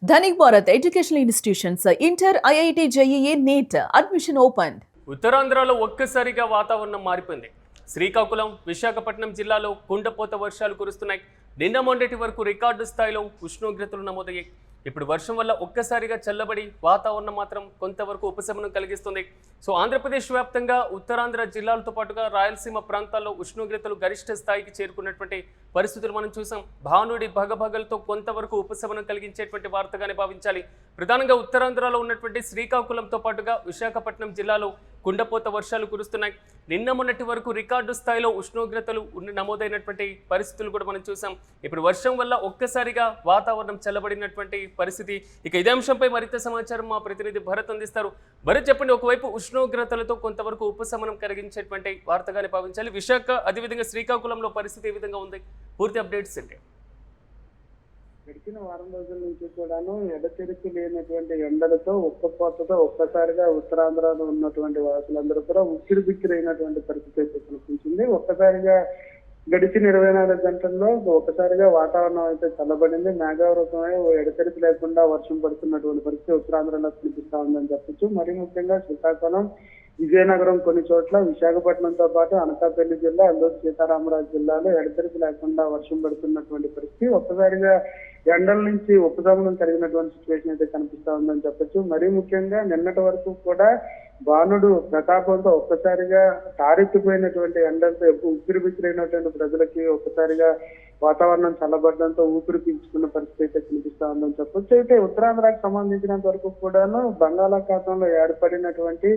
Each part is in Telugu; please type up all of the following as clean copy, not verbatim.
Dhanik Bharat educational institutions inter IIT JEE NEET admission open. ఉత్తరాంధ్రలో ఒక్కసారిగా వాతావరణం మారిపోయింది. శ్రీకాకుళం, విశాఖపట్నం జిల్లాలో కుండపోత వర్షాలు కురుస్తున్నాయి. నిన్న మొన్నటి వరకు రికార్డు స్థాయిలో ఉష్ణోగ్రతలు నమోదయ్యాయి. ఇప్పుడు వర్షం వల్ల ఒక్కసారిగా చల్లబడి వాతావరణం మాత్రం కొంతవరకు ఉపశమనం కలిగిస్తుంది. సో ఆంధ్రప్రదేశ్ వ్యాప్తంగా ఉత్తరాంధ్ర జిల్లాలతో పాటుగా రాయలసీమ ప్రాంతాల్లో ఉష్ణోగ్రతలు గరిష్ట స్థాయికి చేరుకున్నటువంటి పరిస్థితులు మనం చూసాం. భానుడి భగభగలతో కొంతవరకు ఉపశమనం కలిగించేటువంటి వార్తగానే భావించాలి. ప్రధానంగా ఉత్తరాంధ్రలో ఉన్నటువంటి శ్రీకాకుళంతో పాటుగా విశాఖపట్నం జిల్లాలో కుండపోత వర్షాలు కురుస్తున్నాయి. నిన్న మొన్నటి వరకు రికార్డు స్థాయిలో ఉష్ణోగ్రతలు నమోదైనటువంటి పరిస్థితులు కూడా మనం చూసాం. ఇప్పుడు వర్షం వల్ల ఒక్కసారిగా వాతావరణం చల్లబడినటువంటి పరిస్థితి. ఇక ఇదే అంశంపై మరింత సమాచారం మా ప్రతినిధి భరత్ అందిస్తారు. భరత్, చెప్పండి, ఒకవైపు ఉష్ణోగ్రతలతో కొంతవరకు ఉపశమనం కలిగించేటువంటి వార్తగానే భావించాలి. విశాఖ అదేవిధంగా శ్రీకాకుళంలో పరిస్థితి ఏ విధంగా ఉంది? పూర్తి అప్డేట్స్ ఏంటి? గడిచిన వారం రోజుల నుంచి కూడాను ఎడతెరిపి లేనటువంటి ఎండలతో ఉక్కపోతతో ఒక్కసారిగా ఉత్తరాంధ్రలో ఉన్నటువంటి వాసులందరూ కూడా ఉక్కిరిబిక్కిరైనటువంటి పరిస్థితి అయితే కనిపించింది. ఒక్కసారిగా గడిచిన 24 గంటల్లో ఒక్కసారిగా వాతావరణం అయితే చల్లబడింది. మేఘావృతమై ఎడతెరిపి లేకుండా వర్షం పడుతున్నటువంటి పరిస్థితి ఉత్తరాంధ్రలో కనిపిస్తా ఉందని చెప్పొచ్చు. మరీ ముఖ్యంగా శ్రీకాకుళం, విజయనగరం, కొన్ని చోట్ల విశాఖపట్నంతో పాటు అనకాపల్లి జిల్లా, అల్లూరు సీతారామరాజు జిల్లాలో ఎడతెరిపి లేకుండా వర్షం పడుతున్నటువంటి పరిస్థితి. ఒక్కసారిగా ఎండల నుంచి ఉపశమనం కలిగినటువంటి సిచ్యువేషన్ అయితే కనిపిస్తా ఉందని చెప్పొచ్చు. మరీ ముఖ్యంగా నిన్నటి వరకు కూడా బాణుడు ప్రతాపంతో ఒక్కసారిగా తారెత్తిపోయినటువంటి ఎండలతో ఉక్కిరిబిక్కిరైనటువంటి ప్రజలకి ఒక్కసారిగా వాతావరణం చల్లబడడంతో ఊపిరి పీల్చుకున్న పరిస్థితి అయితే కనిపిస్తా ఉందని చెప్పొచ్చు. అయితే ఉత్తరాంధ్రకు సంబంధించినంత వరకు కూడాను బంగాళాఖాతంలో ఏర్పడినటువంటి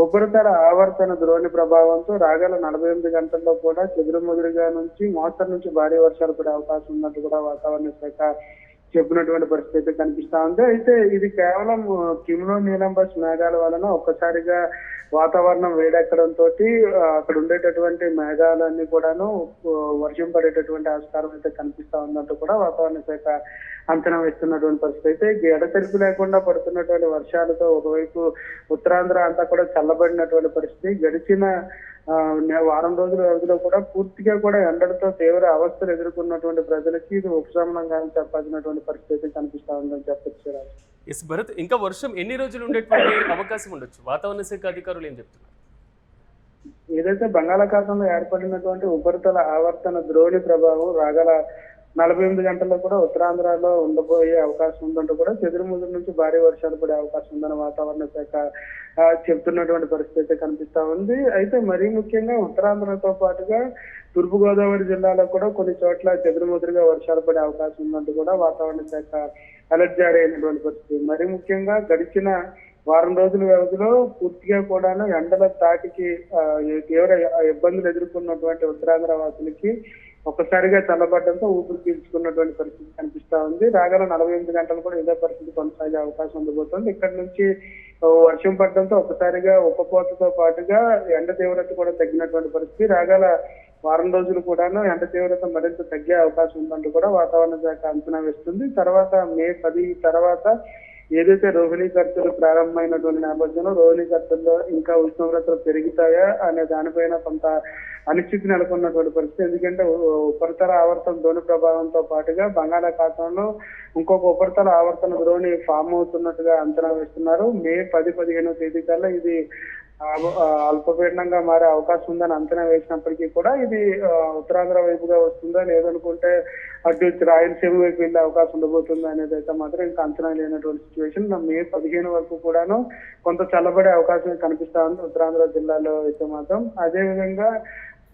ఉపరితల ఆవర్తన ద్రోణి ప్రభావంతో రాగల 48 గంటల్లో కూడా చెదురుమదురుగా నుంచి మోస్తరు నుంచి భారీ వర్షాలు పడే అవకాశం ఉన్నట్టు కూడా వాతావరణ శాఖ చెప్పినటువంటి పరిస్థితి కనిపిస్తా ఉంది. అయితే ఇది కేవలం కిమ్లో నీలంబస్ మేఘాల వలన ఒక్కసారిగా వాతావరణం వేడెక్కడంతో అక్కడ ఉండేటటువంటి మేఘాలన్నీ కూడాను వర్షం పడేటటువంటి ఆస్కారం అయితే కనిపిస్తా ఉన్నట్టు కూడా వాతావరణ శాఖ అంచనా వేస్తున్నటువంటి పరిస్థితి. అయితే ఎడతెరిపి లేకుండా పడుతున్నటువంటి వర్షాలతో ఒకవైపు ఉత్తరాంధ్ర అంతా కూడా చల్లబడినటువంటి పరిస్థితి. గడిచిన వారం రోజుల వ్యవధిలో కూడా పూర్తిగా కూడా ఎండలతో తీవ్ర అవస్థలు ఎదుర్కొన్నటువంటి ప్రజలకి ఇది ఉపశమనంగా చెప్పాల్సినటువంటి పరిస్థితి కనిపిస్తా ఉందని చెప్పొచ్చు. ఎస్ భరత్, ఇంకా వర్షం ఎన్ని రోజులు ఉండేటువంటి అవకాశం ఉండొచ్చు? వాతావరణ శాఖ అధికారులు ఏం చెప్తున్నారు? ఏదైతే బంగాళాఖాతంలో ఏర్పడినటువంటి ఉపరితల ఆవర్తన ద్రోణి ప్రభావం రాగల 48 గంటల్లో కూడా ఉత్తరాంధ్రలో ఉండబోయే అవకాశం ఉందంటూ కూడా చెదురుముదురు నుంచి భారీ వర్షాలు పడే అవకాశం ఉందని వాతావరణ శాఖ చెప్తున్నటువంటి పరిస్థితి కనిపిస్తా ఉంది. అయితే మరీ ముఖ్యంగా ఉత్తరాంధ్రతో పాటుగా తూర్పుగోదావరి జిల్లాలో కూడా కొన్ని చోట్ల చెదురుముదురుగా వర్షాలు పడే అవకాశం ఉందంటూ కూడా వాతావరణ శాఖ అలర్ట్ జారీ అయినటువంటి పరిస్థితి. మరీ ముఖ్యంగా గడిచిన వారం రోజుల వ్యవధిలో పూర్తిగా కూడాను ఎండల తాటికి తీవ్ర ఇబ్బందులు ఎదుర్కొన్నటువంటి ఉత్తరాంధ్ర వాసులకి ఒక్కసారిగా చల్లబడ్డంతో ఊపిరి పీల్చుకున్నటువంటి పరిస్థితి కనిపిస్తా ఉంది. రాగల 48 గంటలు కూడా ఇదే పరిస్థితి కొనసాగే అవకాశం ఉండబోతోంది. ఇక్కడ నుంచి వర్షం పడడంతో ఒక్కసారిగా ఉక్కపోతతో పాటుగా ఎండ తీవ్రత కూడా తగ్గినటువంటి పరిస్థితి. రాగల వారం రోజులు కూడాను ఎండ తీవ్రత మరింత తగ్గే అవకాశం ఉందంటూ కూడా వాతావరణ శాఖ అంచనా వేస్తుంది. తర్వాత మే 10 తర్వాత ఏదైతే రోహిణీ ఖర్చులు ప్రారంభమైనటువంటి నేపథ్యంలో రోహిణీ ఖర్చుల్లో ఇంకా ఉష్ణోగ్రతలు పెరుగుతాయా అనే దానిపైన కొంత అనిశ్చితి నెలకొన్నటువంటి పరిస్థితి. ఎందుకంటే ఉపరితల ఆవర్తన ద్రోణి ప్రభావంతో పాటుగా బంగాళాఖాతంలో ఇంకొక ఉపరితల ఆవర్తన ద్రోణి ఫామ్ అవుతున్నట్టుగా అంచనా వేస్తున్నారు. మే 10-15 తేదీ కల్లా ఇది అల్పపీడనంగా మారే అవకాశం ఉందని అంచనా వేసినప్పటికీ కూడా ఇది ఉత్తరాంధ్ర వైపుగా వస్తుందా లేదనుకుంటే అటు రాయలసీమ వైపు వెళ్ళే అవకాశం ఉండబోతుంది అనేది అయితే మాత్రం ఇంకా అంచనా లేనటువంటి సిచ్యువేషన్. మే 15 వరకు కూడాను కొంత చల్లబడే అవకాశం కనిపిస్తా ఉంది ఉత్తరాంధ్ర జిల్లాలో అయితే మాత్రం. అదేవిధంగా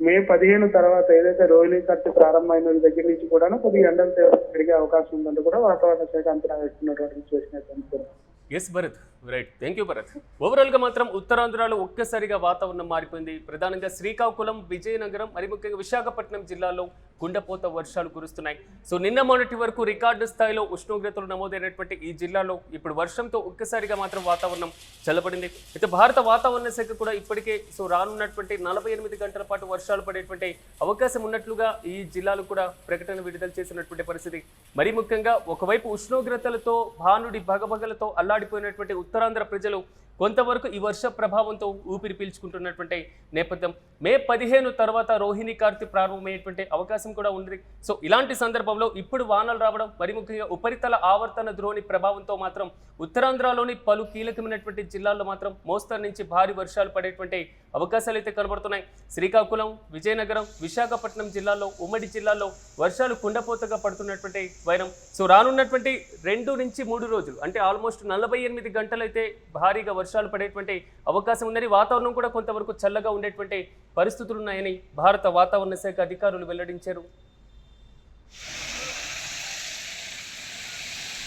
మే 15 తర్వాత ఏదైతే రోహిణీ ఖర్చు ప్రారంభమైన దగ్గర నుంచి కూడా కొద్దిగా ఎండలు పెరిగే అవకాశం ఉందంటూ కూడా వాతావరణ శాఖ అంచనా వేస్తున్నటువంటి సిచ్యువేషన్ అయితే అనుకుంటున్నాం. Yes Bharat, right, thank you Bharat. ఓవరాల్గా మాత్రం ఉత్తరాంధ్రలో ఒక్కసారిగా వాతావరణం మారిపోయింది. ప్రధానంగా శ్రీకాకుళం, విజయనగరం, మరి ముఖ్యంగా విశాఖపట్నం జిల్లాలో కుండపోత వర్షాలు కురుస్తున్నాయి. సో నిన్న మొన్నటి వరకు రికార్డు స్థాయిలో ఉష్ణోగ్రతలు నమోదైనటువంటి ఈ జిల్లాలో ఇప్పుడు వర్షంతో ఒక్కసారిగా మాత్రం వాతావరణం చల్లబడింది. అయితే భారత వాతావరణ శాఖ కూడా ఇప్పటికే రానున్నటువంటి 48 గంటల పాటు వర్షాలు పడేటువంటి అవకాశం ఉన్నట్లుగా ఈ జిల్లాలు కూడా ప్రకటన విడుదల చేసినటువంటి పరిస్థితి. మరి ముఖ్యంగా ఒకవైపు ఉష్ణోగ్రతలతో భానుడి భగభగలతో అల్లాడిపోయినటువంటి ఉత్తరాంధ్ర ప్రజలు కొంతవరకు ఈ వర్ష ప్రభావంతో ఊపిరి పీల్చుకుంటున్నటువంటి నేపథ్యం. మే 15 తర్వాత రోహిణి కార్తీ ప్రారంభమయ్యేటువంటి అవకాశం కూడా ఉంది. సో ఇలాంటి సందర్భంలో ఇప్పుడు వానలు రావడం, మరి ముఖ్యంగా ఉపరితల ఆవర్తన ద్రోణి ప్రభావంతో మాత్రం ఉత్తరాంధ్రలోని పలు కీలకమైనటువంటి జిల్లాల్లో మాత్రం మోస్తరు నుంచి భారీ వర్షాలు పడేటువంటి అవకాశాలు అయితే కనబడుతున్నాయి. శ్రీకాకుళం, విజయనగరం, విశాఖపట్నం జిల్లాల్లో, ఉమ్మడి జిల్లాల్లో వర్షాలు కుండపోతగా పడుతున్నటువంటి వైరం. సో రానున్నటువంటి 2 నుంచి 3 రోజులు అంటే ఆల్మోస్ట్ 48 గంటలైతే భారీగా వర్షాలు పడేటువంటి అవకాశం ఉందని, వాతావరణం కూడా కొంతవరకు చల్లగా ఉండేటువంటి పరిస్థితులు ఉన్నాయని భారత వాతావరణ శాఖ అధికారులు వెల్లడించారు.